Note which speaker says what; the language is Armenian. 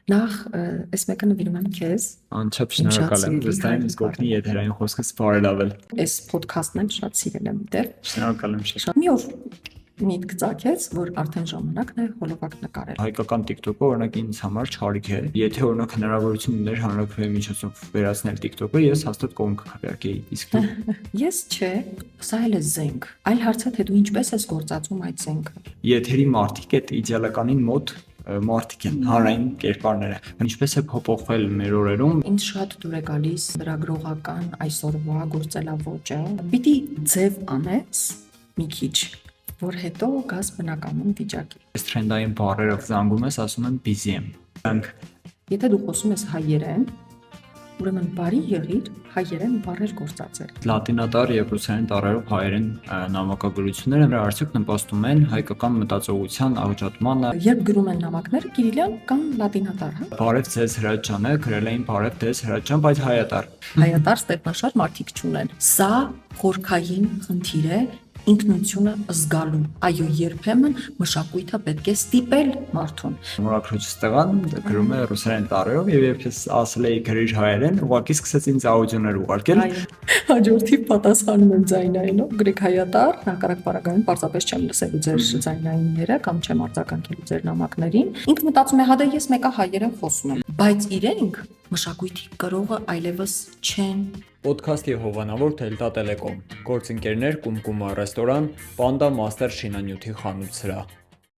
Speaker 1: Նախ այս մեկը նվիրում եմ քեզ։
Speaker 2: Անչափ շնորհակալ եմ, վստահ եմ իսկ օգնի եթերային խոսքս բարելավել։
Speaker 1: Այս ոդքասթն էլ շատ սիրել եմ դեռ։
Speaker 2: Շնորհակալ եմ շատ։
Speaker 1: Մի օր միտք ծագեց, որ արդեն ժամանակն է հոլովակ նկարել։
Speaker 2: Հայկական TikTok-ը օրինակ ինձ համար չարիք է։ Եթե օրինակ հնարավորություն ուներ հանրաքվեի միջոցով վերացնել TikTok-ը, ես հաստատ կողմ կքվեարկեի։ Իսկ դու
Speaker 1: Ես չէ, սա էլ է զենք։ Այլ հարցը թե դու ինչպես ես գործածում այդ զենքը։
Speaker 2: եթերի մարդիկ այդ իդեալականին մոտ մարդիկ են, հանրային կերպարները։ Ինչպես է փոփոխվել մեր օրերում։
Speaker 1: Ինձ շատ դուր է գալիս լրագրողական այսօրվա գործելավոճը։ Պիտի ձև անես մի քիչ, որ հետո գաս բնականon վիճակի։
Speaker 2: Այս տրենդային բառերով զանգում ես, ասում եմ busy եմ։ Դրանք
Speaker 1: Եթե դու խոսում ես հայերեն, ուրեմն բարի եղիր հայերեն բառեր գործածել։
Speaker 2: լատինատար եւ ռուսերեն տառերով հայերեն նամակագրությունները արդյոք նպաստում են հայկական մտածողության աղճատմանը։
Speaker 1: Երբ գրում են նամակները կիրիլյան կամ լատինատար, հա։
Speaker 2: Բարև ձեզ Հրաչյանը, գրել էին բարև ձեզ Հրաչյան, բայց հայատար։
Speaker 1: Հայատար ստեփնաշար մարդիկ չունեն։ Սա խորքային խնդիր է ինքնությունը զգալու։ Այո, երբեմն մշակույթը պետք է ստիպել մարդուն։
Speaker 2: Մորակրոջս տղան գրում է ռուսերեն տառերով եւ երբ ես ասել էի գրիր հայերեն, ուղղակի սկսեց ինձ աուդիոներ ուղարկել։
Speaker 1: Հաջորդի պատասխանում եմ ձայնայինով, գրեք հայատար, հակառակ բառակայում պարզապես չեմ լսելու ձեր ձայնայինները կամ չեմ արձագանքելու ձեր նամակներին։ Ինքը մտածում է, հա դե ես մեկը հայերեն խոսում եմ, բայց իրենք մշակույթի կրողը այլևս չեն։
Speaker 2: Պոդքասթի հովանավոր Delta Telecom, գործընկերներ Կումկումա ռեստորան, Panda Master շինանյութի խանութ սրահ։